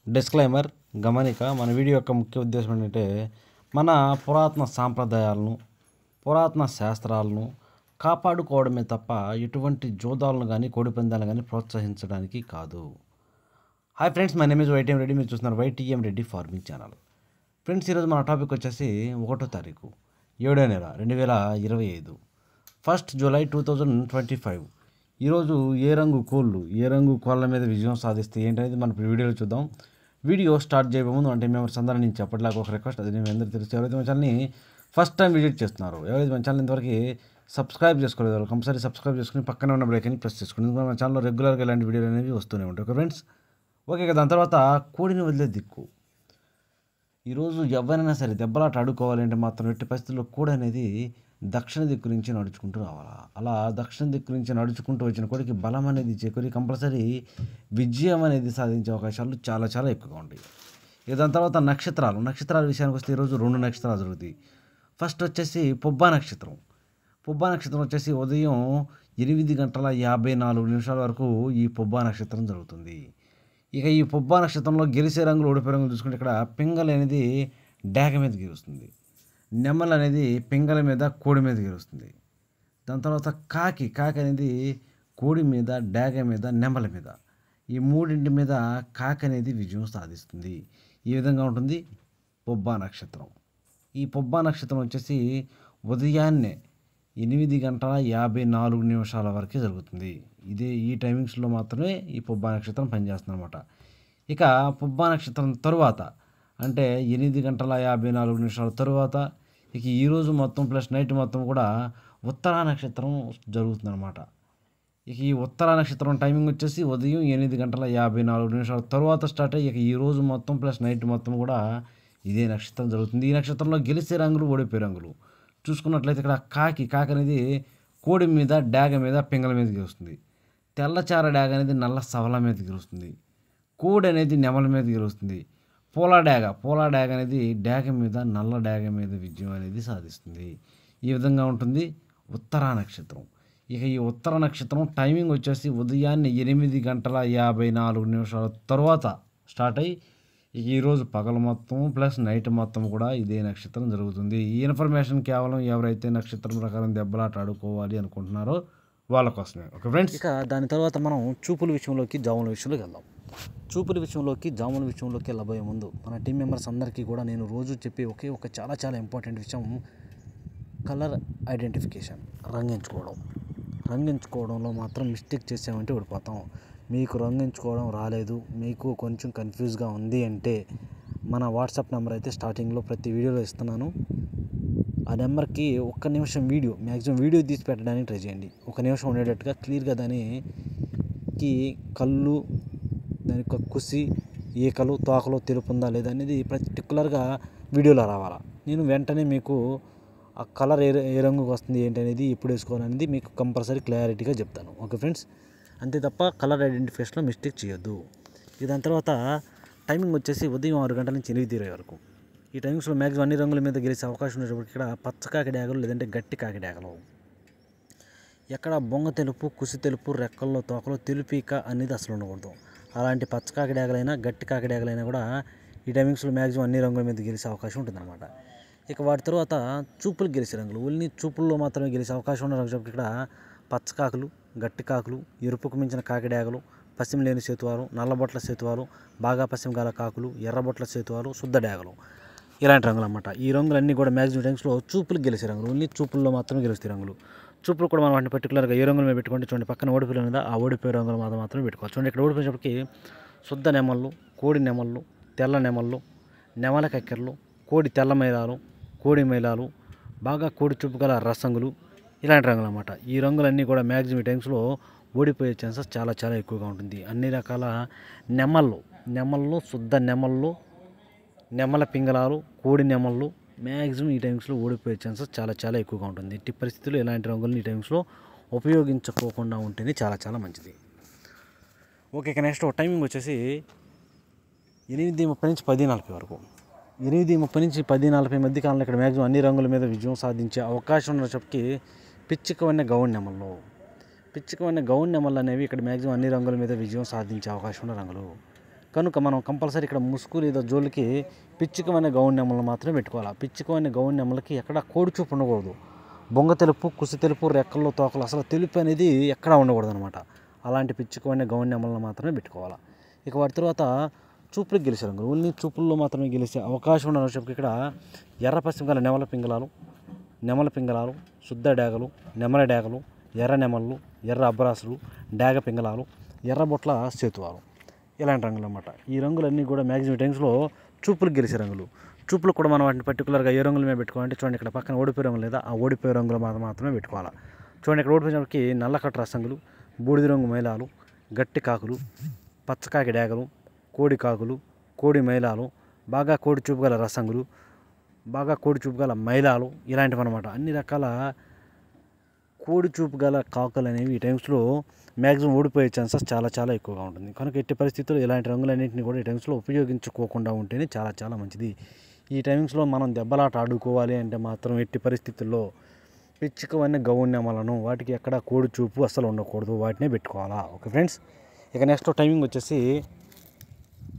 Disclaimer గమనిక మన video యొక్క ముఖ్య ఉద్దేశం ఏంటంటే మన పురాతన సాంప్రదాయాలను పురాతన శాస్త్రాలను కాపాడుకోవడమే తప్ప ఎటువంటి జోదాలను కానీ కోడిపందాలను కానీ ప్రోత్సహించడానికి కాదు. Hi friends, my name is YTM Reddy. మీరు చూస్తున్నారు YTM Reddy farming channel. Friends, ఈరోజు మన టాపిక్ వచ్చేసి 1వ తారీఖు 7వ నెల 2025 1 జూలై 2025. ఈరోజు ఏ రంగు కోళ్ళ మీద విజయం సాధిస్తే ఏంటనేది మన వీడియోలో చూద్దాం. వీడియో స్టార్ట్ చేయబోముందు అంటే మెంబర్స్ అందరూ నేను చెప్పట్లేక ఒక రిక్వెస్ట్, అది నేను అందరూ తెలుసు. ఎవరైతే మన ఛానల్ని ఫస్ట్ టైం విజిట్ చేస్తున్నారు, ఎవరైతే మన ఛానల్ ఇంతవరకు సబ్స్క్రైబ్ చేసుకోలేదు వాళ్ళు కంపల్సరీ సబ్స్క్రైబ్ చేసుకుని పక్కనే ఉన్న బ్రేక్ అని ప్రెస్ చేసుకోండి. ఎందుకంటే మన ఛానల్లో రెగ్యులర్గా ఇలాంటి వీడియోలు అనేవి వస్తూనే ఉంటాయి. ఓకే ఫ్రెండ్స్, ఓకే కదా. దాని తర్వాత కోడిని వదిలే దిక్కు. ఈరోజు ఎవరైనా సరే దెబ్బలాట ఆడుకోవాలంటే మాత్రం ఎట్టి పరిస్థితుల్లో కోడి అనేది దక్షిణ దిక్కు నుంచి నడుచుకుంటూ రావాలా. అలా దక్షిణ దిక్కు నుంచి నడుచుకుంటూ వచ్చిన కోడికి బలం అనేది చేకూరి కంపల్సరీ విజయం అనేది సాధించే అవకాశాలు చాలా చాలా ఎక్కువగా ఉంటాయి. ఇక దాని తర్వాత నక్షత్రాల విషయానికి వస్తే ఈరోజు 2 నక్షత్రాలు జరుగుతాయి. ఫస్ట్ వచ్చేసి పుబ్బా నక్షత్రం. పుబ్బా నక్షత్రం వచ్చేసి ఉదయం 8:54 వరకు ఈ పుబ్బా నక్షత్రం జరుగుతుంది. ఇక ఈ పుబ్బా నక్షత్రంలో గెలిచే రంగులు ఓడిపోయే రంగులు చూసుకుంటే ఇక్కడ పింగళి అనేది డేగ మీద గెలుస్తుంది, నెమలి అనేది పింగళ మీద కోడి మీద గెలుస్తుంది. దాని తర్వాత కాకి అనేది కోడి మీద, డేగ మీద, నెమలి మీద, ఈ మూడింటి మీద కాకి అనేది విజయం సాధిస్తుంది. ఈ విధంగా ఉంటుంది పుబ్బా నక్షత్రం. ఈ పుబ్బా నక్షత్రం వచ్చేసి ఉదయాన్నే 8:54 వరకే జరుగుతుంది. ఈ టైమింగ్స్లో మాత్రమే ఈ పుబ్బా నక్షత్రం పనిచేస్తుంది అనమాట. ఇక పుబ్బా నక్షత్రం తరువాత అంటే 8:54 తరువాత ఇక ఈరోజు మొత్తం ప్లస్ నైట్ మొత్తం కూడా ఉత్తరా నక్షత్రం జరుగుతుందన్నమాట. ఇక ఈ ఉత్తరా నక్షత్రం టైమింగ్ వచ్చేసి ఉదయం 8:54 తరువాత స్టార్ట్ అయ్యి ఇక ఈరోజు మొత్తం ప్లస్ నైట్ మొత్తం కూడా ఇదే నక్షత్రం జరుగుతుంది. ఈ నక్షత్రంలో గెలిచే రంగులు ఓడిపోయే రంగులు చూసుకున్నట్లయితే ఇక్కడ కాకి అనేది కోడి మీద, డేగ మీద, పింగళ మీద గెలుస్తుంది. తెల్లచార డేగ అనేది నల్ల సవల మీద గెలుస్తుంది. కోడి అనేది నెమల మీద గెలుస్తుంది. పూల డేగ అనేది డేగ మీద, నల్ల డేగ మీద విజయం అనేది సాధిస్తుంది. ఈ విధంగా ఉంటుంది ఉత్తరా నక్షత్రం. ఇక ఈ ఉత్తర నక్షత్రం టైమింగ్ వచ్చేసి ఉదయాన్నే 8:54 తర్వాత స్టార్ట్ అయ్యి ఇక ఈరోజు పగలు మొత్తం ప్లస్ నైట్ మొత్తం కూడా ఇదే నక్షత్రం జరుగుతుంది. ఈ ఇన్ఫర్మేషన్ కేవలం ఎవరైతే నక్షత్రం ప్రకారం దెబ్బలాట ఆడుకోవాలి అనుకుంటున్నారో వాళ్ళ కోసమే. ఓకే ఫ్రెండ్స్, ఇక దాని తర్వాత మనం చూపుల విషయంలోకి, జాముల విషయంలోకి వెళ్దాం. చూపుల విషయంలోకి, జాముల విషయంలోకి వెళ్ళబోయే ముందు మన టీం మెంబర్స్ అందరికీ కూడా నేను రోజు చెప్పే ఒక చాలా చాలా ఇంపార్టెంట్ విషయం కలర్ ఐడెంటిఫికేషన్. రంగు ఎంచుకోవడంలో మాత్రం మిస్టేక్ చేసామంటే ఓడిపోతాం. మీకు రంగు ఎంచుకోవడం రాలేదు, మీకు కొంచెం కన్ఫ్యూజ్గా ఉంది అంటే మన వాట్సాప్ నెంబర్ అయితే స్టార్టింగ్లో ప్రతి వీడియోలో ఇస్తున్నాను. ఆ నెంబర్కి ఒక్క నిమిషం మ్యాక్సిమం వీడియో తీసి పెట్టడానికి ట్రై చేయండి. 1 నిమిషం ఉండేటట్టుగా క్లియర్గా దానికి కళ్ళు, దాని యొక్క కుసి, ఈకలు, తోకలు తెలుపుందా లేదా అనేది పర్టికులర్గా వీడియోలో రావాలా. నేను వెంటనే మీకు ఆ కలర్ ఏ రంగుకి వస్తుంది ఏంటి అనేది ఎప్పుడు వేసుకోవాలనేది మీకు కంపల్సరీ క్లారిటీగా చెప్తాను. ఓకే ఫ్రెండ్స్, అంతే తప్ప కలర్ ఐడెంటిఫికేషన్లో మిస్టేక్ చేయొద్దు. దాని తర్వాత టైమింగ్ వచ్చేసి ఉదయం 6 గంటల నుంచి 8:20 వరకు. ఈ టైమింగ్స్లో మ్యాక్సిమం అన్ని రంగుల మీద గెలిచే అవకాశం ఉండేటప్పుడు ఇక్కడ పచ్చ కాకి డేగలు లేదంటే గట్టి కాకి డేగలు. ఎక్కడ బొంగ తెలుపు, కుసి తెలుపు, రెక్కల్లో తోకలో తెలుపీక అనేది అసలు ఉండకూడదు. అలాంటి పచ్చ కాకి డేగలైనా, గట్టి కాకి డేగలైనా కూడా ఈ టైమింగ్స్లో మ్యాక్సిమం అన్ని రంగుల మీద గెలిచే అవకాశం ఉంటుందన్నమాట. ఇక వాటి తర్వాత చూపులు గెలిచే రంగులు, ఓన్లీ చూపుల్లో మాత్రమే గెలిచే అవకాశం ఉన్న రంగులు ఇక్కడ పచ్చ కాకులు, గట్టి కాకులు, ఎరుపుకు మించిన కాకిడేగలు, పశ్చిమ లేని సేతువాలు, నల్లబొట్ల సేతువాలు, బాగా పశ్చిమ గల కాకులు, ఎర్రబొట్ల సేతువాలు, శుద్ధ డేగలు, ఇలాంటి రంగులు అన్నమాట. ఈ రంగులన్నీ కూడా మ్యాక్సిమం టైమ్స్లో చూపులు గెలిచే రంగులు, ఓన్లీ చూపుల్లో మాత్రమే గెలుస్తాయి రంగులు. చూపులు కూడా మనం వాటిని పర్టికులర్గా ఏ రంగుల మీద పెట్టుకుంటే చూడండి, పక్కన ఓడిపోయి ఉందా ఆ ఓడిపోయే రంగులు మాత్రమే పెట్టుకోవాలి. చూడండి, ఇక్కడ ఓడిపోయేటప్పటికి శుద్ధ నెమళ్ళు, కోడి నెమళ్ళు, తెల్ల నెమళ్ళు, నెమల కక్కెరలు, కోడి తెల్ల మైలాలు, కోడి మైలాలు, బాగా కోడి చూపు గల రసంగులు, ఇలాంటి రంగులు అన్నమాట. ఈ రంగులన్నీ కూడా మ్యాక్సిమం టైమ్స్లో ఓడిపోయే ఛాన్సెస్ చాలా చాలా ఎక్కువగా ఉంటుంది. అన్ని రకాల నెమళ్ళు, శుద్ధ నెమళ్ళు, నెమల పింగళాలు, కోడి నెమళ్ళు మ్యాక్సిమం ఈ టైమ్స్లో ఓడిపోయే ఛాన్సెస్ చాలా చాలా ఎక్కువగా ఉంటుంది. ఎట్టి పరిస్థితుల్లో ఇలాంటి రంగులను ఈ టైమ్స్లో ఉపయోగించుకోకుండా ఉంటేనే చాలా చాలా మంచిది. ఓకే, ఇక నెక్స్ట్ టైమింగ్ వచ్చేసి 8:30 నుంచి 10:40 వరకు. 8:30 నుంచి 10:40 మధ్య కాలంలో ఇక్కడ మ్యాక్సిమం అన్ని రంగుల మీద విజయం సాధించే అవకాశం ఉన్నప్పటికీ పిచ్చికవన్న గౌన్ నెమళ్ళు అనేవి ఇక్కడ మ్యాక్సిమం అన్ని రంగుల మీద విజయం సాధించే అవకాశం ఉన్న రంగులు. కనుక మనం కంపల్సరీ ఇక్కడ ముసుగు లేదా జోలికి పిచ్చుకమైన గౌన్ నెమలను మాత్రమే పెట్టుకోవాలి. పిచ్చుకమైన గౌన్ నెమలకి ఎక్కడ కోడి చూపు ఉండకూడదు. బొంగ తెలుపు, కుసి తెలుపు, రెక్కల్లో తోకలు అసలు తెలుపు అనేది ఎక్కడా ఉండకూడదు అనమాట. అలాంటి పిచ్చుకమైన గౌన్ నెమలను మాత్రమే పెట్టుకోవాలి. ఇక వాటి తర్వాత చూపులకు గెలిచే రంగులు, ఓన్లీ చూపుల్లో మాత్రమే గెలిచే అవకాశం ఉన్న రంగులు ఇక్కడ ఎర్ర పశ్చిమ గల నెమల పింగళాలు, శుద్ధ డేగలు, నెమల డేగలు, ఎర్ర నెమళ్ళు, ఎర్ర అబ్బరాసులు, డేగ పింగళాలు, ఎర్ర బొట్ల సేతువాలు, ఇలాంటి రంగులు అన్నమాట. ఈ రంగులన్నీ కూడా మ్యాక్సిమం టైమ్స్లో చూపులకు గెలిచే రంగులు. చూపులకు కూడా మనం వాటిని పర్టికులర్గా ఏ రంగుల మీద పెట్టుకోవాలంటే చూడండి, ఇక్కడ పక్కన ఓడిపోయే రంగులు లేదా ఆ ఓడిపోయే రంగులు మాత్రమే పెట్టుకోవాలి. చూడండి, ఇక్కడ ఓడిపోయినప్పటికీ నల్లకట్ట రసంగులు, బూడిద రంగు మైలాలు, గట్టి కాకులు, పచ్చకాకి డేగలు, కోడి కాకులు, కోడి మైలాలు, బాగా కోడి చూపు గల రసంగులు, బాగా కోడి చూపు గల మైలాలు, ఇలాంటివి అనమాట. అన్ని రకాల కోడి చూపు గల కాకులు అనేవి ఈ టైమ్స్లో మ్యాక్సిమం ఓడిపోయే ఛాన్సెస్ చాలా ఎక్కువగా ఉంటుంది. కనుక ఎట్టి పరిస్థితుల్లో ఇలాంటి రంగులన్నింటినీ కూడా ఈ టైమ్స్లో ఉపయోగించుకోకుండా ఉంటేనే చాలా మంచిది. ఈ టైమ్స్లో మనం దెబ్బలాట ఆడుకోవాలి అంటే మాత్రం ఎట్టి పరిస్థితుల్లో పిచ్చుకవన్నీ గౌన్ నెమలను వాటికి ఎక్కడ కోడి చూపు అస్సలు ఉండకూడదు, వాటినే పెట్టుకోవాలా. ఓకే ఫ్రెండ్స్, ఇక నెక్స్ట్ టైమింగ్ వచ్చేసి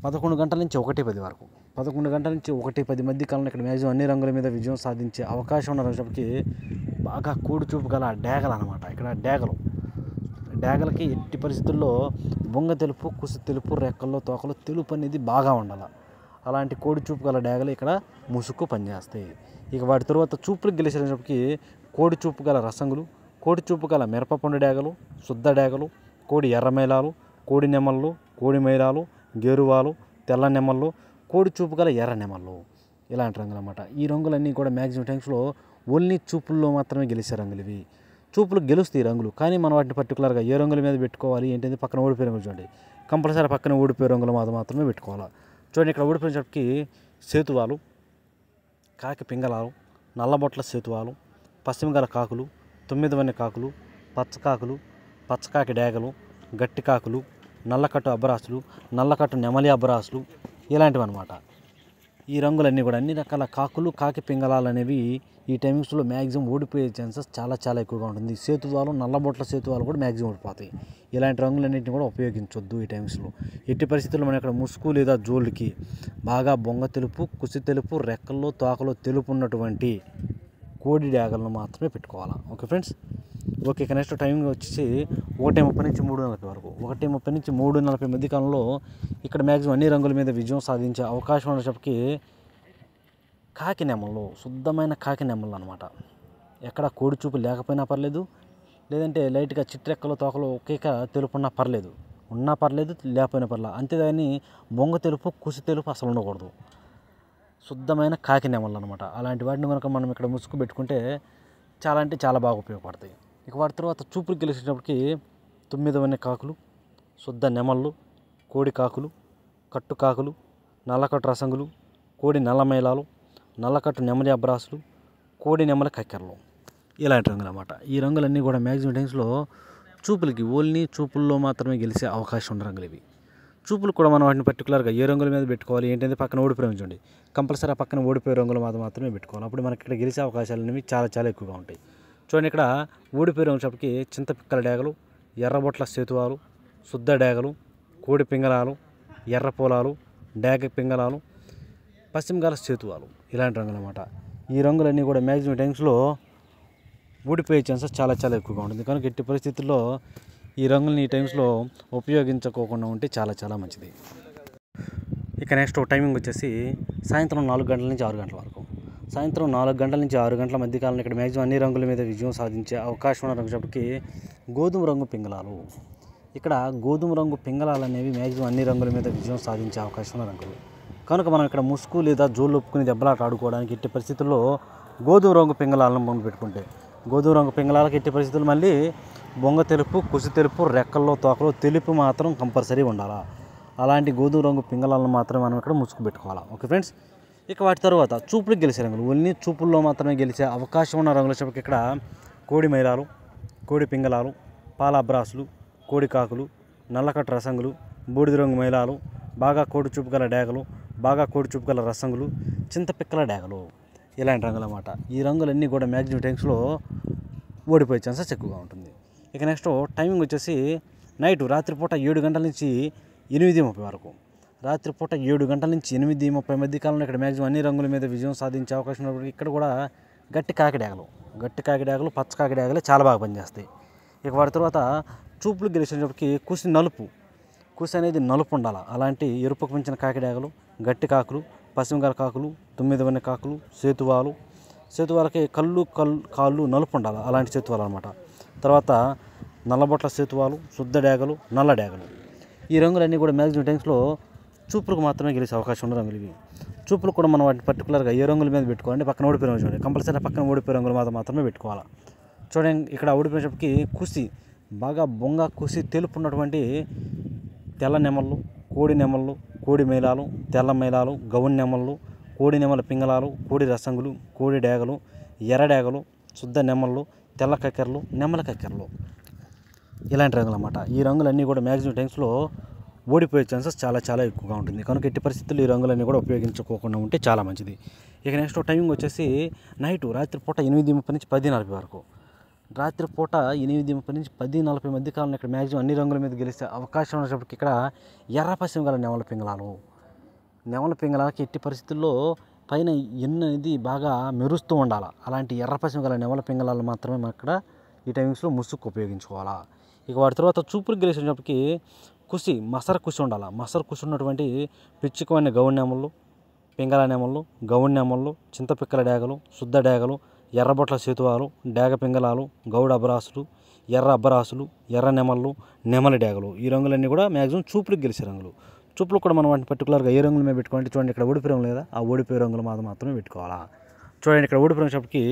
11 గంటల నుంచి 1:10 వరకు. 11 గంటల నుంచి 1:10 మధ్య కాలంలో ఇక్కడ మ్యాక్సిమం అన్ని రంగుల మీద విజయం సాధించే అవకాశం ఉన్న రోజుకి బాగా కోడి చూపు గల డేగలు అనమాట. ఇక్కడ డేగలకి ఎట్టి పరిస్థితుల్లో బొంగ తెలుపు, కుసి తెలుపు, రెక్కల్లో తోకలు తెలుపు అనేది బాగా ఉండాలి. అలాంటి కోడి చూపు గల డేగలు ఇక్కడ ముసుగు పనిచేస్తాయి. ఇక వాటి తర్వాత చూపులకు గెలిచేటప్పటికి కోడి చూపు గల రసంగులు, కోడి చూపు గల మిరపపండు డేగలు, శుద్ధ డేగలు, కోడి ఎర్రమైలాలు, కోడి నెమళ్ళు, కోడి మైలాలు, గేరువాలు, తెల్ల నెమళ్ళు, కోడి చూపు గల ఎర్ర నెమళ్ళు, ఇలాంటి రంగులు అన్నమాట. ఈ రంగులన్నీ కూడా మ్యాక్సిమం టైమ్స్లో ఓన్లీ చూపుల్లో మాత్రమే గెలిచే రంగులు ఇవి. చూపులు గెలుస్తాయి రంగులు, కానీ మనం వాటిని పర్టికులర్గా ఏ రంగుల మీద పెట్టుకోవాలి ఏంటంటే పక్కన ఓడిపోయే రంగులు చూడండి, కంపల్సరీ పక్కన ఓడిపోయే రంగులు మాత్రమే పెట్టుకోవాలి. చూడండి, ఇక్కడ ఓడిపోయేటప్పటికి సేతువాలు, కాకి పింగళాలు, నల్లబొట్ల సేతువాలు, పశ్చిమ గల కాకులు, 9 వన్నె కాకులు, పచ్చకాకులు, పచ్చకాకి డేగలు, గట్టి కాకులు, నల్లకట్టు అబ్బరాసులు, నల్లకట్టు నెమలి అబ్బరాసులు, ఇలాంటివి అనమాట. ఈ రంగులన్నీ కూడా అన్ని రకాల కాకులు, కాకి పింగళాలు అనేవి ఈ టైమింగ్స్లో మ్యాక్సిమం ఓడిపోయే ఛాన్సెస్ చాలా ఎక్కువగా ఉంటుంది. సేతువాలు, నల్లబొట్ల సేతువాలు కూడా మ్యాక్సిమం ఓడిపోతాయి. ఇలాంటి రంగులన్నింటినీ కూడా ఉపయోగించొద్దు ఈ టైమ్స్లో. ఎట్టి పరిస్థితుల్లో మనం ఇక్కడ ముసుగు లేదా జోళ్ళకి బాగా బొంగ తెలుపు, కుసి తెలుపు, రెక్కల్లో తోకలో తెలుపు ఉన్నటువంటి కోడి డేగలను మాత్రమే పెట్టుకోవాలి. Okay friends, okay. ఇక నెక్స్ట్ టైమింగ్ వచ్చేసి 1:30 నుంచి 3:40 వరకు. 1:30 నుంచి 3:40 మధ్య కాలంలో ఇక్కడ మ్యాక్సిమం అన్ని రంగుల మీద విజయం సాధించే అవకాశం ఉన్నప్పటికీ కాకి నెమళ్ళు, శుద్ధమైన కాకి నెమళ్ళు అనమాట. ఎక్కడ కోడి చూపు లేకపోయినా పర్లేదు, లేదంటే లైట్గా చిట్రెక్కలు తోకలు ఒకేక తెలుపు ఉన్నా పర్లేదు, లేకపోయినా పర్లేదు. అంతేగాని బొంగ తెలుపు, కుసి తెలుపు అసలు ఉండకూడదు. శుద్ధమైన కాకి నెమళ్ళు అనమాట. అలాంటి వాటిని కనుక మనం ఇక్కడ ముసుగు పెట్టుకుంటే చాలా బాగా ఉపయోగపడతాయి. ఇక వాటి తర్వాత చూపులు గెలిచేటప్పటికి 9 వన్నె కాకులు, శుద్ధ నెమళ్ళు, కోడి కాకులు, కట్టు కాకులు, నల్లకట్టు రసంగులు, కోడి నల్ల మైలాలు, నల్లకట్టు నెమలి అబ్రాసులు, కోడి నెమలి కక్కెరలు, ఇలాంటి రంగులు అన్నమాట. ఈ రంగులన్నీ కూడా మ్యాక్సిమం టైమ్స్లో చూపులకి ఓన్లీ చూపుల్లో మాత్రమే గెలిచే అవకాశం ఉన్న రంగులు ఇవి. చూపులు కూడా మనం వాటిని పర్టికులర్గా ఏ రంగుల మీద పెట్టుకోవాలి ఏంటంటే పక్కన ఓడిపోయి ఉంచండి, కంపల్సరీ పక్కన ఓడిపోయే రంగులు మాత్రమే పెట్టుకోవాలి. అప్పుడు మనకి ఇక్కడ గెలిచే అవకాశాలు అనేవి చాలా ఎక్కువగా ఉంటాయి. చూడండి, ఇక్కడ ఓడిపోయే రంగులకి చింతపిక్కల డేగలు, ఎర్రబొట్ల సేతువాలు, శుద్ధ డేగలు, కోడి పింగళాలు, ఎర్ర పొలాలు, డేగ పింగళాలు, పశ్చిమ గల సేతువాలు, ఇలాంటి రంగులు అన్నమాట. ఈ రంగులన్నీ కూడా మ్యాక్సిమం టైమ్స్లో ఓడిపోయే ఛాన్సెస్ చాలా ఎక్కువగా ఉంటుంది. కనుక ఎట్టి పరిస్థితుల్లో ఈ రంగులని ఈ టైమ్స్లో ఉపయోగించుకోకుండా ఉంటే చాలా మంచిది. ఇక నెక్స్ట్ టైమింగ్ వచ్చేసి సాయంత్రం 4 గంటల నుంచి 6 గంటల వరకు. సాయంత్రం 4 గంటల నుంచి 6 గంటల మధ్య కాలంలో ఇక్కడ మ్యాక్సిమం అన్ని రంగుల మీద విజయం సాధించే అవకాశం ఉన్న రంగులకి గోధుమ రంగు పింగళాలు. ఇక్కడ గోధుమ రంగు పింగళాలు అనేవి మ్యాక్సిమం అన్ని రంగుల మీద విజయం సాధించే అవకాశం ఉన్న రంగులు. కనుక మనం ఇక్కడ ముసుగు లేదా జోళ్ళు ఒప్పుకుని దెబ్బలాట ఆడుకోవడానికి ఎట్టి పరిస్థితుల్లో గోధుమ రంగు పింగళాలను ముందు పెట్టుకుంటే, గోధుమ రంగు పింగళాలకు ఎట్టి పరిస్థితులు మళ్ళీ బొంగ తెలుపు, కుసి తెలుపు, రెక్కల్లో తోకలో తెలుపు మాత్రం కంపల్సరీ ఉండాలా. అలాంటి గోధుమ రంగు పింగళాలను మాత్రమే మనం ఇక్కడ ముసుగు పెట్టుకోవాలా. ఓకే ఫ్రెండ్స్, ఇక వాటి తర్వాత చూపులకు గెలిచే రంగులు ఓన్లీ చూపుల్లో మాత్రమే గెలిచే అవకాశం ఉన్న రంగుల చెప్పకి ఇక్కడ కోడి మైలాలు, కోడి పింగళాలు, పాల అబ్రాసులు, కోడి కాకులు, నల్లకట్టు రసంగులు, బూడిద రంగు మైలాలు, బాగా కోడి చూపు గల డేగలు, బాగా కోడి చూపు గల రసంగులు, చింతపిక్కల డేగలు, ఇలాంటి రంగులు అన్నమాట. ఈ రంగులన్నీ కూడా మ్యాక్సిమం టైమ్స్లో ఓడిపోయే ఛాన్సెస్ ఎక్కువగా ఉంటుంది. ఇక నెక్స్ట్ టైమింగ్ వచ్చేసి రాత్రిపూట 7 గంటల నుంచి 8:30 వరకు. రాత్రిపూట 7 గంటల నుంచి 8:30 మధ్య కాలంలో ఇక్కడ మ్యాక్సిమం అన్ని రంగుల మీద విజయం సాధించే అవకాశం ఉన్నప్పుడు ఇక్కడ కూడా గట్టి కాకిడాగలు పచ్చ కాకిడాగలే చాలా బాగా పనిచేస్తాయి. ఇక వాటి తర్వాత చూపులు గెలిచేటప్పటికి కుసి అనేది నలుపు ఉండాలి. అలాంటి ఎరుపుకు మించిన కాకిడాగలు, గట్టి కాకులు, పశ్చిమగల కాకులు, 9 వన్నె కాకులు, సేతువాలకి కాళ్ళు నలుపు ఉండాలి. అలాంటి సేతువాలు అనమాట. తర్వాత నల్లబొట్ల సేతువాలు, శుద్ధ డేగలు, నల్ల డేగలు. ఈ రంగులన్నీ కూడా మ్యాక్సిమం టైమ్స్లో చూపులకు మాత్రమే గెలిచే అవకాశం ఉన్న రంగులు ఇవి. చూపులు కూడా మనం వాటిని పర్టికులర్గా ఏ రంగుల మీద పెట్టుకోవాలంటే పక్కన ఓడిపోయే రంగులు చూడండి. కంపల్సరీ పక్కన ఓడిపోయే రంగుల మీద మాత్రమే పెట్టుకోవాలి. చూడండి ఇక్కడ ఓడిపోయేటప్పటికి కుసి బాగా బొంగ కుసి తెలుపు ఉన్నటువంటి తెల్ల నెమళ్ళు, కోడి నెమళ్ళు, కోడి మైలాలు, తెల్ల మైలాలు, గౌన్ నెమళ్ళు, కోడి నెమల పింగళాలు, కోడి రసంగులు, కోడి డేగలు, ఎర్ర డేగలు, శుద్ధ నెమళ్ళు, తెల్ల కక్కెరలు, నెమల కక్కెరలు, ఇలాంటి రంగులు అన్నమాట. ఈ రంగులన్నీ కూడా మ్యాక్సిమం టైమ్స్లో ఓడిపోయే ఛాన్సెస్ చాలా ఎక్కువగా ఉంటుంది. కనుక ఎట్టి పరిస్థితుల్లో ఈ రంగులన్నీ కూడా ఉపయోగించుకోకుండా ఉంటే చాలా మంచిది. ఇక నెక్స్ట్ టైమింగ్ వచ్చేసి రాత్రిపూట 8:30 నుంచి 10:40 వరకు. రాత్రిపూట 8:30 నుంచి 10:40 మధ్య కాలంలో ఇక్కడ మ్యాక్సిమం అన్ని రంగుల మీద గెలిచే అవకాశం ఉన్నప్పటికీ ఇక్కడ ఎర్ర పశ్చిమ గల నెమల పింగళాలకి ఎట్టి పరిస్థితుల్లో పైన ఎన్ను అనేది బాగా మెరుస్తూ ఉండాలి. అలాంటి ఎర్ర పశ్చిమ గల నెమల పింగళాలు మాత్రమే మనం ఇక్కడ ఈ టైమింగ్స్లో ముసుగు ఉపయోగించుకోవాలా. ఇక వాటి తర్వాత చూపులు గెలిచేటప్పటికి మసర కుసి ఉండాలి. మసర కుసి ఉన్నటువంటి పిచ్చుకమైన గౌన్ నెమళ్ళు, పింగళ నెమళ్ళు, గౌన్ నెమళ్ళు, చింతపిక్కల డేగలు, శుద్ధ డేగలు, ఎర్రబొట్ల సేతువాలు, డేగ పింగళాలు, గౌడ అబ్బరాసులు, ఎర్ర అబ్బరాసులు, ఎర్ర నెమళ్ళు, నెమలి డేగలు. ఈ రంగులన్నీ కూడా మ్యాక్సిమం చూపులకు గెలిచే రంగులు. చూపులు కూడా మనం వాటిని పర్టికులర్గా ఏ రంగుల మీద పెట్టుకోవాలంటే చూడండి ఇక్కడ ఓడిపోయే రంగులు లేదా, ఆ ఓడిపోయే రంగులు మాత్రమే పెట్టుకోవాలా. చూడండి ఇక్కడ ఓడిపోయిన చెప్పటికి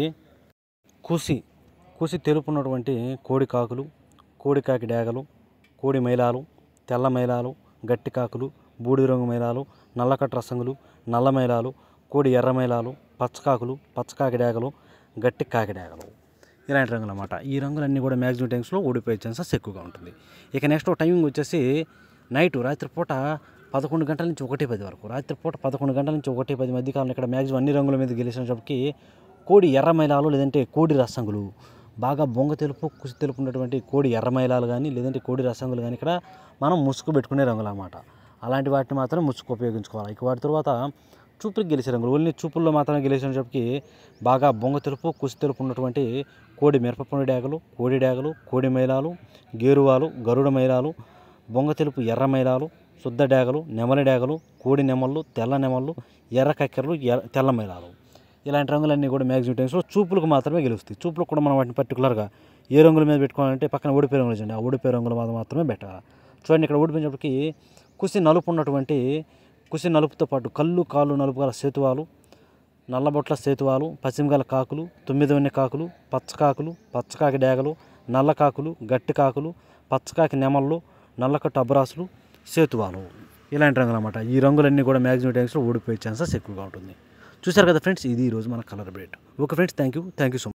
కుసి తెలుపు ఉన్నటువంటి కోడి కాకులు, కోడి కాకి డేగలు, కోడి మైలాలు, తెల్ల మైలాలు, గట్టి కాకులు, బూడిద రంగు మైలాలు, నల్లకట్ట రసంగులు, నల్ల మైలాలు, కోడి ఎర్ర మైలాలు, పచ్చకాకులు, పచ్చకాకి డేగలు, గట్టి కాకి డేగలు, ఇలాంటి రంగులు అన్నమాట. ఈ రంగులన్నీ కూడా మ్యాక్సిమం టైమ్స్లో ఓడిపోయే ఛాన్సెస్ ఎక్కువగా ఉంటుంది. ఇక నెక్స్ట్ టైమింగ్ వచ్చేసి రాత్రిపూట 11 గంటల నుంచి 1:10 వరకు. రాత్రిపూట 11 గంటల నుంచి 1:10 మధ్య కాలంలో ఇక్కడ మ్యాక్సిమం అన్ని రంగుల మీద గెలిచినప్పటికీ కోడి ఎర్ర మైలాలు లేదంటే కోడి రసంగులు, బాగా బొంగ తెలుపు కుసి తెలుపు ఉన్నటువంటి కోడి ఎర్ర మైలాలు కానీ లేదంటే కోడి రసంగులు కానీ ఇక్కడ మనం ముసుగు పెట్టుకునే రంగులు అన్నమాట. అలాంటి వాటిని మాత్రం ముసుగు ఉపయోగించుకోవాలి. ఇక వాటి తర్వాత చూపులకు గెలిచే రంగులు, ఓన్లీ చూపుల్లో మాత్రమే గెలిచినప్పటికీ బాగా బొంగ తెలుపు కుసి తెలుపు ఉన్నటువంటి కోడి మిరపపొండి డేగలు, కోడి మైలాలు, గేరువాలు, గరుడ మైలాలు, బొంగ తెలుపు ఎర్ర మైలాలు, శుద్ధ డేగలు, నెమలి డేగలు, కోడి నెమళ్ళు, తెల్ల నెమళ్ళు, ఎర్ర కక్కెరలు, తెల్ల మైలాలు, ఇలాంటి రంగులన్నీ కూడా మ్యాక్సిమం టైమ్స్లో చూపులకు మాత్రమే గెలుస్తాయి. చూపులకు కూడా మనం వాటిని పర్టికులర్గా ఏ రంగుల మీద పెట్టుకోవాలంటే పక్కన ఓడిపోయే రంగులు చూడండి, ఆ ఓడిపోయే రంగుల మీద మాత్రమే పెట్టాలి. చూడండి ఇక్కడ ఓడిపోయినప్పటికీ కుసి నలుపుతో పాటు కాళ్ళు నలుపు గల సేతువాలు, నల్లబొట్ల సేతువాలు, పశ్చిమగల కాకులు, 9 వన్నె కాకులు, పచ్చకాకి డేగలు, నల్ల కాకులు, గట్టి కాకులు, పచ్చకాకి నెమళ్ళు, నల్లకట్టు అబ్బరాసులు, సేతువాలు, ఇలాంటి రంగులు అన్నమాట. ఈ రంగులన్నీ కూడా మ్యాక్సిమం టైమ్స్లో ఓడిపోయే ఛాన్సెస్ ఎక్కువగా ఉంటుంది. చూశారు కదా ఫ్రెండ్స్, ఇది ఈరోజు మన colour update. Okay friends, thank you so much.